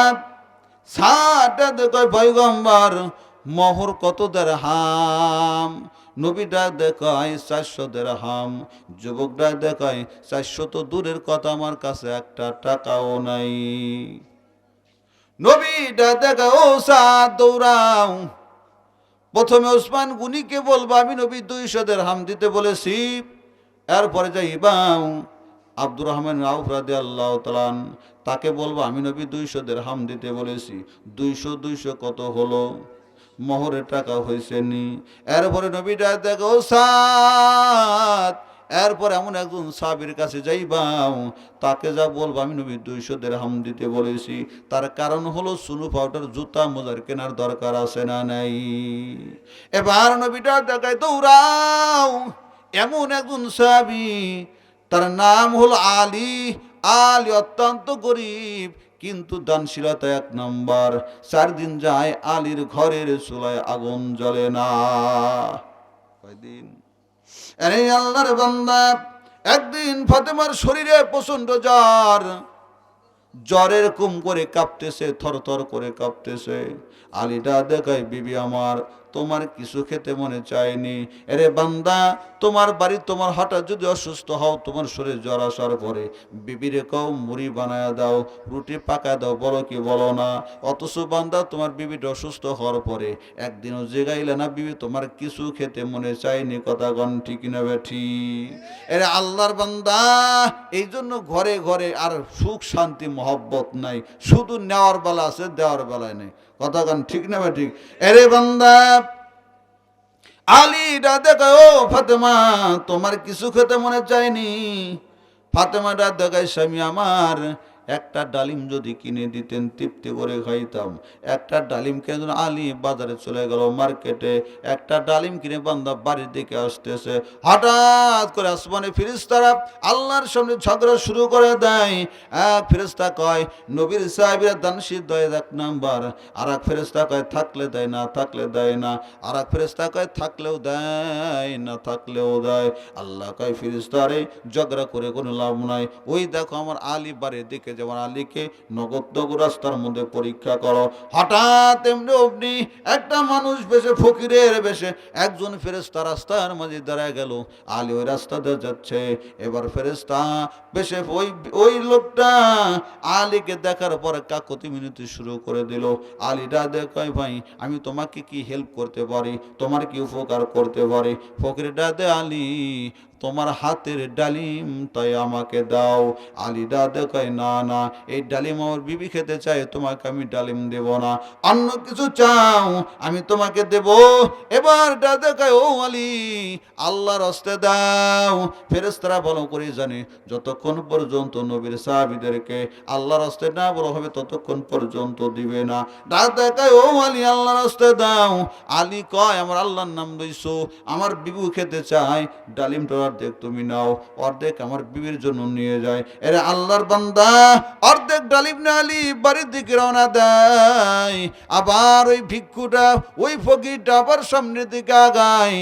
সাটা দেখায় পয়গম্বর, মোহর কত দিরহাম? নবীটা দেখায় 400 দিরহাম। যুবকটা দেখায় 400 তো দূরের কথা, আমার কাছে একটা টাকাও নাই। নবীটা দেখায়, ও সাদ দৌড়াও, প্রথমে ওসমান গুনিকে বলবো আমি নবী 200 দিরহাম দিতে বলেছি, এরপরে যাইবাও আব্দুর রহমান আউফ রাদিয়াল্লাহু তাআলা, তাকে বলবো আমি নবী 200 দিরহাম দিতে বলেছি। 200 কত হলো? মোহরের টাকা হয়েছে নি। এরপরে নবীটা দেখো সাদ, এরপর এমন একজন সাহাবীর কাছে যাইবাও, তাকে যা বলবো আমি নবী 200 দিরহাম দিতে বলেছি। তার কারণ হলো সুনু পাউডার, জুতা মোজার কেনার দরকার আছে না নাই? এবার নবীটা দেখায় দৌড়াও, এমন একজন সাহাবী, তার নাম হলো আলী। আলী অত্যন্ত গরিব, কিন্তু দানশীলতা 1 নম্বর। 4 দিন যায় আলীর ঘরের চুলায় আগুন জ্বলে না। কয়দিন? আরে আল্লাহর বান্দা, একদিন ফাতেমার শরীরে প্রচন্ড জ্বর, জ্বরের কুম করে কাঁপতেছে, থরথর করে কাঁপতেছে। আলীটা দেখায়, বিবি আমার তোমার কিছু খেতে মনে চায়নি। এরে বান্দা, তোমার বাড়ি তোমার হঠাৎ যদি অসুস্থ হও, তোমার শরীর জ্বর আসার পরে বিবিরে কও মুড়ি বানায়া দাও, রুটি পাকা দাও, বলো কি বলো না? অথচ বান্দা তোমার বিবিটা অসুস্থ হওয়ার পরে একদিনও জেগাইলে না, বিবি তোমার কিছু খেতে মনে চায়নি। কথা কন ঠিক না বেঠি? এরে আল্লাহর বান্দা, এই জন্য ঘরে ঘরে আর সুখ শান্তি মহব্বত নাই, শুধু নেওয়ার বেলা আছে, দেওয়ার বেলায় নেই। কথা কন ঠিক না বেঠি? এরে বান্দা, আলীরা দেখায়, ও ফাতেমা, তোমার কিছু খেতে মনে চায়নি? ফাতেমাটা দেখায়, স্বামী আমার, একটা ডালিম যদি কিনে দিতেন তৃপ্তি করে খাইতাম। একটা ডালিম কেন? আলী বাজারে চলে গেল মার্কেটে, একটা ডালিম কিনে বান্দা বাড়ির দিকে আসতেছে, হঠাৎ করে আসমানে ফেরেশতারা আল্লাহর সামনে ঝগড়া শুরু করে দেয়। এক ফেরেশতা কয়, নবীর সাহাবীরা দানশীল দয় 1 নাম্বার। আর এক ফেরেশতা কয়, থাকলে দেয়, না থাকলে দেয় না। আর এক ফেরেশতা কয়, থাকলেও দেয়, না থাকলেও দেয়। আল্লাহ কয়, ফেরেশতারে ঝগড়া করে কোনো লাভ নাই। ওই দেখো আমার আলী বাড়ির দিকে, যেমন আলীকে নগদ রাস্তার মধ্যে পরীক্ষা করো। হঠাৎ এমনি অমনি একটা মানুষ বেশে, ফকিরের বেশে একজন ফেরেশতা রাস্তার মাঝে দাঁড়ায় গেল। আলী ওই রাস্তা দিয়ে যাচ্ছে। এবার ফেরেশতা বেশে ওই লোকটা আলীকে দেখার পরে কাকুতি মিনতি শুরু করে দিল। আলীরা দেখায়, ভাই আমি তোমাকে কি হেল্প করতে পারি, তোমার কি উপকার করতে পারি? ফকিরটা দে, আলী তোমার হাতের ডালিম তাই আমাকে দাও। আলী দাদা কয়, না না, এই ডালিম আমার বিবি খেতে চাই, তোমাকে আমি ডালিম দেব না। অন্য কিছু চাও আমি তোমাকে দেব। এবার দাদা কয়, ও আলী, আল্লাহর হস্তে দাও। ফেরেশতারা ভালো করে জানে, যতক্ষণ পর্যন্ত নবীর সাহাবীদেরকে আল্লাহর হস্তে না বলা হবে ততক্ষণ পর্যন্ত দিবে না। দাদা কয়, ও আলী, আল্লাহর হস্তে দাও। আলী কয়, আমার আল্লাহর নাম লইছো, আমার বিবু খেতে চায়, ডালিমটা অর্ধেক তুমি নাও, অর্ধেক আমার বিবির জন্য নিয়ে যায়। এরে আল্লাহর বান্দা, অর্ধেক ডালিম না আলী বাড়ির দিকে রওনা দেয়। আবার ওই ভিক্ষুটা, ওই ফকিরটা আবার সামনের দিকে আগায়।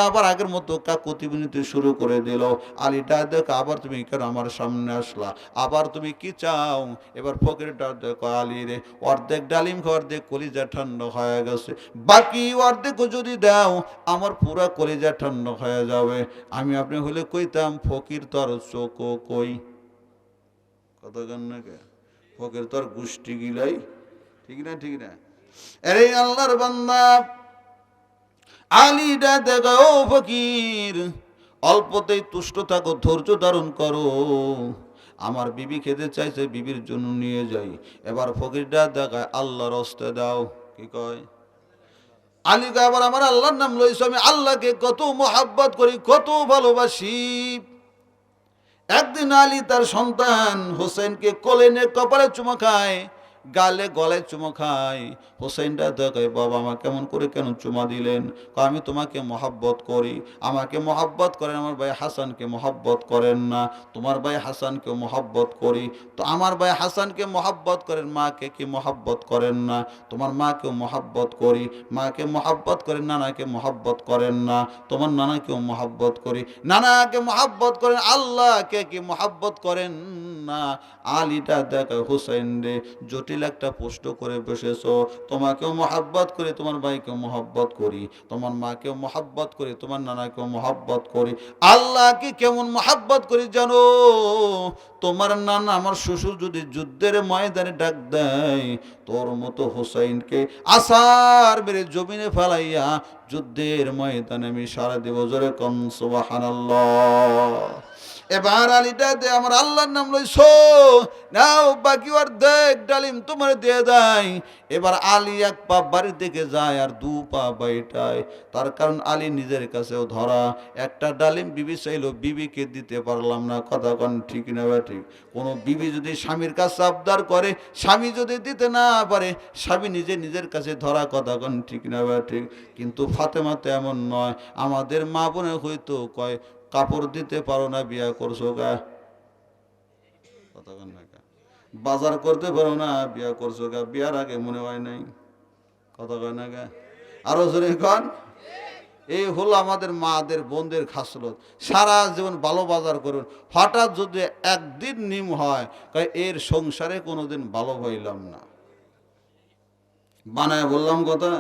আবার আগের মতো কাকুতি মিনতি শুরু করে দিল। আলীটা দেখো, আবার তুমি কেন আমার সামনে আসলা, আবার তুমি কি চাও? এবার ফকিরটা দেখো, আলী রে, অর্ধেক ডালিম অর্ধেক কলিজা ঠান্ডা হয়ে গেছে, বাকি অর্ধেক যদি দাও আমার পুরা কলিজা ঠান্ডা হয়ে যাবে। আমি আপনি হলে কইতাম, ফকির তো আর চোখ কই, কথা গান না কে, ফকির তো আর গোষ্ঠী গিলাই, ঠিক না ঠিক না? আরে আল্লাহর বান্দা, আলীটা দেখো, ও ফকির, অল্পতেই তুষ্ট থাকো, ধৈর্য ধারণ করো, আমার বিবি খেতে চাইছে, বিবির জন্য নিয়ে যাই। এবার ফকিরটা দেখায়, আল্লাহর হস্তে দাও। কি কয়? আলী কয়, আবার আমার আল্লাহর নাম লইছো, আমি আল্লাহকে কত মোহাব্বত করি, কত ভালোবাসি। একদিন আলী তার সন্তান হোসেনকে কোলে নিয়ে কপালে চুমা খায়, গালে গলায় চুমা খায়। হোসেনটা দেখায়, বাবা আমার কেমন করে কেন চুমা দিলেন? আমি তোমাকে মহাব্বত করি, আমাকে মহাব্বত করেন, আমার ভাই হাসানকে মহাব্বত করেন না? তোমার ভাই হাসানকে মহাব্বত করি, তো আমার ভাই হাসানকে মহাব্বত করেন, মাকে কি মহাব্বত করেন না? তোমার মাকেও মহাব্বত করি, মাকে মহাব্বত করেন, নানাকে মহাব্বত করেন না? তোমার নানাকেও মহাব্বত করি, নানাকে মহাব্বত করেন, আল্লাহকে কি মহাব্বত করেন না? আলীটা দেখা, হুসাইন রে, জটিল একটা প্রশ্ন করে বসেছো। তোমাকেও মহাব্বত করি, তোমার ভাইকেও মহাব্বত করি, তোমার মাকেও মহাব্বত করি, তোমার নানাকেও মহাব্বত করি, আল্লাহকে কেমন মহাব্বত করি জানো? তোমার নানা আমার শ্বশুর যদি যুদ্ধের ময়দানে ডাক দেয়, তোর মতো হুসাইনকে আসার মেরে জমিনে ফেলাইয়া যুদ্ধের ময়দানে আমি সারা দেব। জোরে কম সুবহানাল্লাহ। এবার আলীটা দে, আমার আল্লাহর নাম লইছো, নাও বাকি অর্ধেক ডালিম তোমার দিয়ে দেয়। এবার আলী 1 পা বাড়ির দিকে যায় আর 2 পা বাইটায়। তার কারণ আলী নিজের কাছেও ধরা, একটা ডালিম বিবি চাইলো, বিবিকে দিতে পারলাম না। কথা কন ঠিক না ঠিক? কোনো বিবি যদি স্বামীর কাছে আবদার করে, স্বামী যদি দিতে না পারে, স্বামী নিজের কাছে ধরা। কথা কন ঠিক না ঠিক? কিন্তু ফাতেমা তো এমন নয়। আমাদের মা বোনে হয়তো কয়, কাপড় দিতে পারো না, বিয়া করছো গা? কথা কন না? বাজার করতে পারো না, বিয়া করছো গা? বিয়ার আগে মনে হয় নাই? কথা কয় না গা? আরো জোরে কন। এই হলো আমাদের মাদের বোনদের খাসলত। সারা জীবন ভালো বাজার করুন, হঠাৎ যদি একদিন নিম হয়, এর সংসারে কোনোদিন ভালো হইলাম না। বানায় বললাম কথা?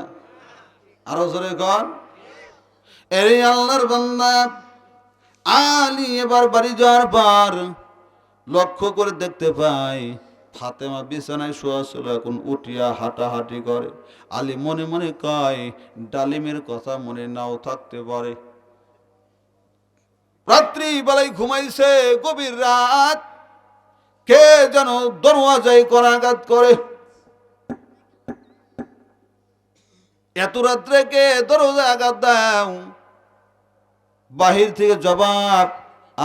আরো জোরে কন। এরে আল্লাহর বান্দা, আলী এবার বাড়ি যাওয়ার পর লক্ষ্য করে দেখতে পাই ফাতেমা বিছানায় শোয়া ছিল, এখন উঠিয়া হাঁটাহাঁটি করে। আলী মনে মনে কয় ডালিমের কথা মনে নাও থাকতে পারে। রাত্রি বেলায় ঘুমাইছে, গভীর রাত, কে যেন দরওয়াজায় করাঘাত করে। এত রাত্রে কে দরজা আঘাত দাও? বাহির থেকে জবাব,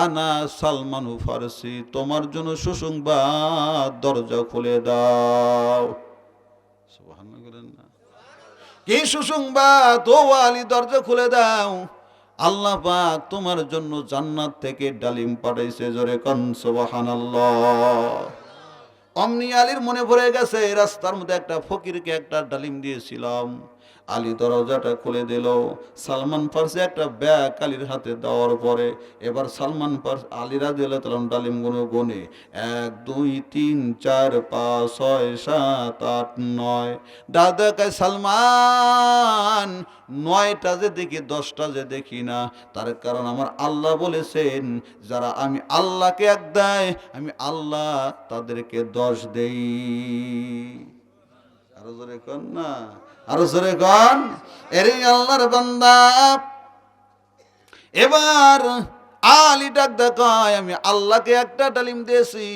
আনা সালমান ফারসি, তোমার জন্য সুসংবাদ, দরজা খুলে দাও। সুবহানাল্লাহ বলেন না? কি সুসংবাদ? ও আলী, দরজা খুলে দাও। আল্লাহ পাক তোমার জন্য জান্নাত থেকে ডালিম পাঠাইছে। জোরে কোন সুবহানাল্লাহ। অমনি আলীর মনে পড়ে গেছে রাস্তার মধ্যে একটা ফকিরকে একটা ডালিম দিয়েছিলাম। আলী দরজাটা খুলে দিল। সালমান ফারসি একটা ব্যাগ আলীর হাতে দেওয়ার পরে এবার সালমান ফারসি আলী রাদিয়াল্লাহু তাআলা ডালিম গুনে 1 2 3 4 5 6 7 8 9। দাদা কয় সালমান, 9টা যে দেখি 10টা যে দেখি না, তার কারণ আমার আল্লাহ বলেছেন যারা আমি আল্লাহকে 1 দেয়, আমি আল্লাহ তাদেরকে 10 দেই। আরো জোরে কন না, আরো জোরে কন। এরে আল্লাহর বান্দা, এবার আলী ডাক দেখায় আমি আল্লাহকে একটা ডালিম দিয়েছি,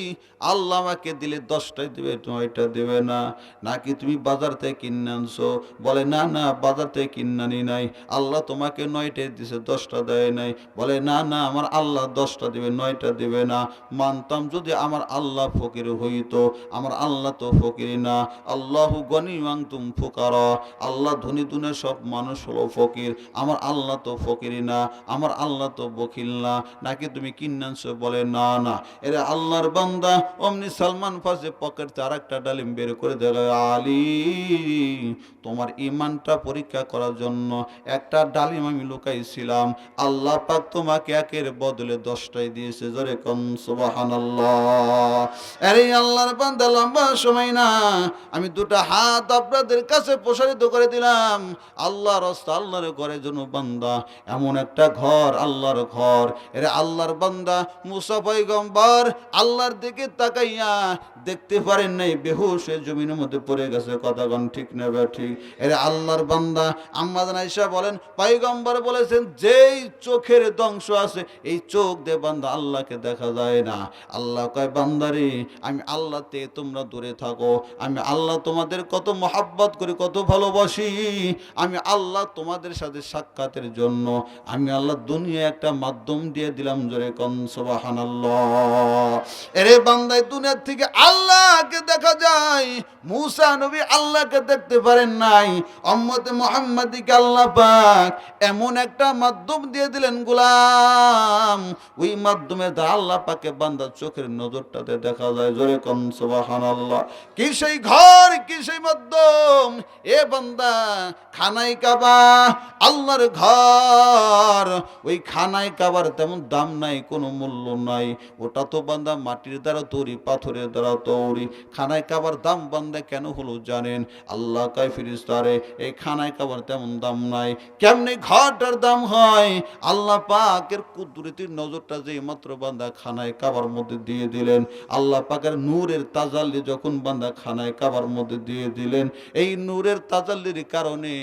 আল্লাহ আমাকে দিলে 10টাই দিবে, 9টা দিবে না। নাকি তুমি বাজার থেকে কিনে আনছো? বলে না না, বাজার থেকে কিনে আনি নাই, আল্লাহ তোমাকে 9টাই দিছে, 10টা দেয় নাই। বলে না না, আমার আল্লাহ 10টা দিবে, 9টা দিবে না। মানতাম যদি আমার আল্লাহ ফকির হইতো, আমার আল্লাহ তো ফকির না। আল্লাহু গনি আনতুম ফুকারা, আল্লাহ ধনী দুনিয়ার সব মানুষ হলো ফকির, আমার আল্লাহ তো ফকির না, আমার আল্লাহ তো বখিল না। নাকি তুমি কিনে আনছো? বলে না না। এরে আল্লাহর বান্দা, অমনি সালমান ফারসি পকেটে আরেকটা ডালিম বের করে দিল। আলী, তোমার ঈমানটা পরীক্ষা করার জন্য একটা ডালিম আমি লুকাইছিলাম, আল্লাহ পাক তোমাকে একের বদলে 10টাই দিয়েছে। জোরে কোন সুবহানাল্লাহ। আরে আল্লাহর বান্দা, লম্বা সময় না, আমি 2টা হাত আপনাদের কাছে প্রসারিত করে দিলাম। আল্লাহর রাস্তা, আল্লাহর ঘরের জন্য বান্দা, এমন একটা ঘর, আল্লাহর ঘর। এরে আল্লাহর বান্দা মুসা পয়গম্বর আল্লাহর দিকে তাকাইয়া দেখতে পারেন নাই, বেহুশ হয়ে জমিনের মধ্যে পড়ে গেছে। কথা কোন ঠিক না ঠিক? এরে আল্লাহর বান্দা আম্মা জান আয়েশা বলেন পয়গম্বর বলেছেন যেই চোখের ধ্বংস আছে, এই চোখ দিয়ে বান্দা আল্লাহকে দেখা যায় না। আল্লাহ কয় বান্দারে, আমি আল্লাহ থেকে তোমরা দূরে থাকো, আমি আল্লাহ তোমাদের কত মহাব্বত করি, কত ভালোবাসি। আমি আল্লাহ তোমাদের সাথে সাক্ষাতের জন্য আমি আল্লাহ দুনিয়া একটা মাধ্যম দিয়ে দিলাম। জোরে কোন সুবহানাল্লাহ। এরে বান্দায় দুনিয়ার থেকে আল্লাহকে দেখা যায়, মুসা নবী আল্লাহকে দেখতে পারেন নাই, উম্মতে মুহাম্মাদীকে আল্লাহ পাক এমন একটা মাধ্যম দিয়ে দিলেন গোলাম, ওই মাধ্যমে আল্লাহ পাকে বান্দার চোখের নজরটাতে দেখা যায়। জোরে কোন সুবহানাল্লাহ। কি সেই ঘর, কি সেই মাধ্যম? এ বান্দা, খানায় কাবা, আল্লাহর ঘর। ওই খানায় কাবার তেমন দাম নাই, কোনো মূল্য নাই। ওটা তো বান্দা মাটির দ্বারা তৈরি, পাথরের দ্বারা তৈরি। খানায় কাবার দাম বান্দা কেন হলো জানেন? আল্লাহ কয় ফেরেশতারে, এই খানায় কাবার তেমন দাম নাই। কেমনে ঘরটার দাম হয়? আল্লাহ পাকের কুদরতির নজরটা যে মাত্র বান্দা খানায় কাবার মধ্যে দিয়ে দিলেন, আল্লাহ পাকের নূরের তাজাল্লি যখন বান্দা খানায় কাবার মধ্যে দিয়ে দিলেন, এই নূরের তাজাল্লির কারণে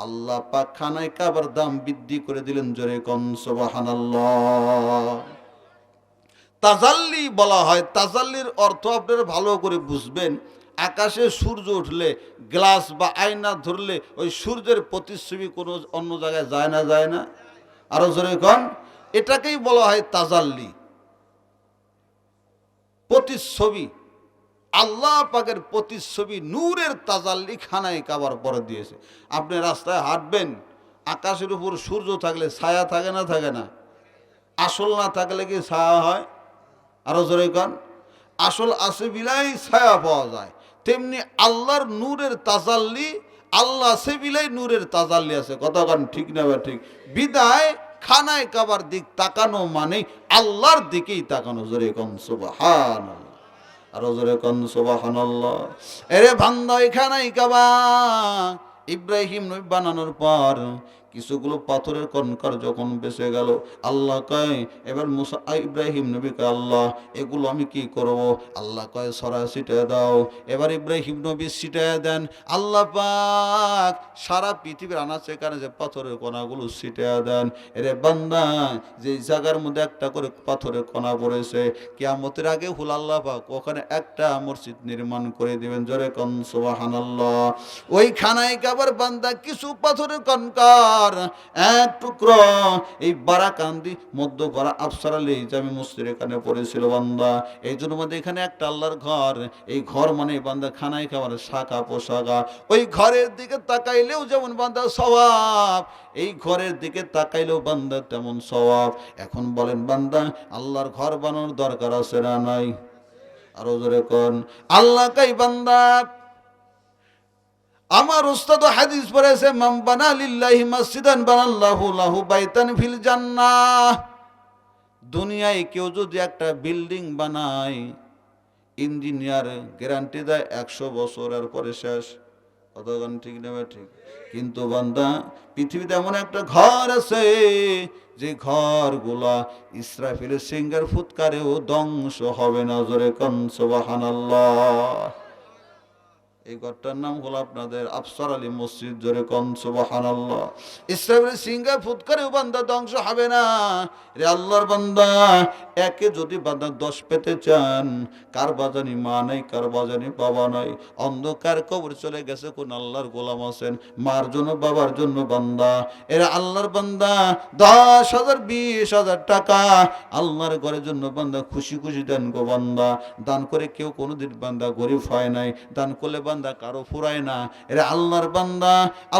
আল্লাহ পাক খানায় কাবার দাম বৃদ্ধি করে দিলেন। জোরে কোন সুবহানাল্লাহ। তাজাল্লি বলা হয়, তাজাল্লির অর্থ আপনারা ভালো করে বুঝবেন। আকাশে সূর্য উঠলে গ্লাস বা আয়না ধরলে ওই সূর্যের প্রতিচ্ছবি কোনো অন্য জায়গায় যায় না, যায় না? আরো জোরে কোন। এটাকেই বলা হয় তাজাল্লি, প্রতিচ্ছবি। আল্লাহ পাকের প্রতিচ্ছবি, নূরের তাজাল্লি খানায় কাবার পরে দিয়েছে। আপনি রাস্তায় হাঁটবেন, আকাশের উপর সূর্য থাকলে ছায়া থাকে না, থাকে না? আসল না থাকলে কি ছায়া হয়? আরো জোরে কন। আসল আছে বিলাই ছায়া পাওয়া যায়, তেমনি আল্লাহর নূরের তাজাল্লি, আল্লাহ আছে বিলাই নূরের তাজাল্লি আছে। কথা কন ঠিক না বা ঠিক? বিদায় খানায় কাবার দিক তাকানো মানে আল্লাহর দিকেই তাকানো। জোরে কন সুবহানাল্লাহ। আরো জোরে কন সুবহানাল্লাহ। এরে বান্দা, খানায় কাবা ইব্রাহিম নবী বানানোর পর কিছুগুলো পাথরের কঙ্কর যখন বেঁচে গেল, আল্লাহ কয় এবার মুসা ইব্রাহিম নবীকে, আল্লাহ এগুলো আমি কি করব? আল্লাহ কয় সরা ছিটায় দাও। এবার ইব্রাহিম নবী ছিটায় দেন। আল্লাহ পাক সারা পৃথিবীর আনাচে কানাচে পাথরের কণাগুলো ছিটায় দেন। এরে বান্দা, যে জায়গার মধ্যে একটা করে পাথরের কণা পড়েছে, কিয়ামতের আগে হুল আল্লাহ পাক ওখানে একটা মসজিদ নির্মাণ করে দিবেন। জোরে কোন সুবহানাল্লাহ। ওই খানায় কাবার বান্দা কিছু পাথরের কঙ্কর এক টুকরো এই বারাকান্দি মধ্যপাড়া আফসার আলী জামি মসজিদের এখানে পড়েছিল বান্দা। এই জন্য মধ্যে এখানে একটা আল্লাহর ঘর, এই ঘর মানে বান্দা খানায় খাবার শাখা পোশাকা। ওই ঘরের দিকে তাকাইলেও যেমন বান্দা সওয়াব, এই ঘরের দিকে তাকাইলেও বান্দা তেমন সওয়াব। এখন বলেন বান্দা, আল্লাহর ঘর বানানোর দরকার আছে না নাই? আরো জোরে কোন আল্লাহ কাই বান্দা। আমার উস্তাদ হাদিস পড়েছে, মান বানা লিল্লাহি মসজিদান বানাল্লাহু লাহু বাইতান ফিল জান্নাহ। দুনিয়ায় কেউ যদি একটা বিল্ডিং বানায়, ইঞ্জিনিয়ার গ্যারান্টি দেয় 100 বছরের পরে শেষ। কতক্ষণ ঠিক নেবে ঠিক? কিন্তু বান্দা পৃথিবীতে এমন একটা ঘর আছে, যে ঘরগুলা ইসরাফিলের সিঙ্গার ফুৎকারেও ধ্বংস হবে না। জোরে কোন সুবহানাল্লাহ। এই ঘরটার নাম হলো আপনাদের আফসার আলী মসজিদ। জোরে কোন সুবহানাল্লাহ। ইসরাফিলের সিঙ্গার ফুৎকারেও বান্দা ধ্বংস হবে না। রে আল্লাহর বান্দা, একে যদি বান্দা 10 পেতে চান, কার বাজানি মা নাই, কার বাজানি বাবা নাই, অন্ধকার কবর চলে গেছে, কোন আল্লাহর গোলাম আছেন, মার জন্য বাবার জন্য বান্দা। এরা আল্লাহর বান্দা 10,000 20,000 টাকা আল্লাহর ঘরের জন্য বান্দা খুশি খুশি দেন গো বান্দা। দান করে কেউ কোনোদিন বান্দা গরিব হয় নাই, দান করলে বান্দা কারো ফুরায় না। এরা আল্লাহর বান্দা।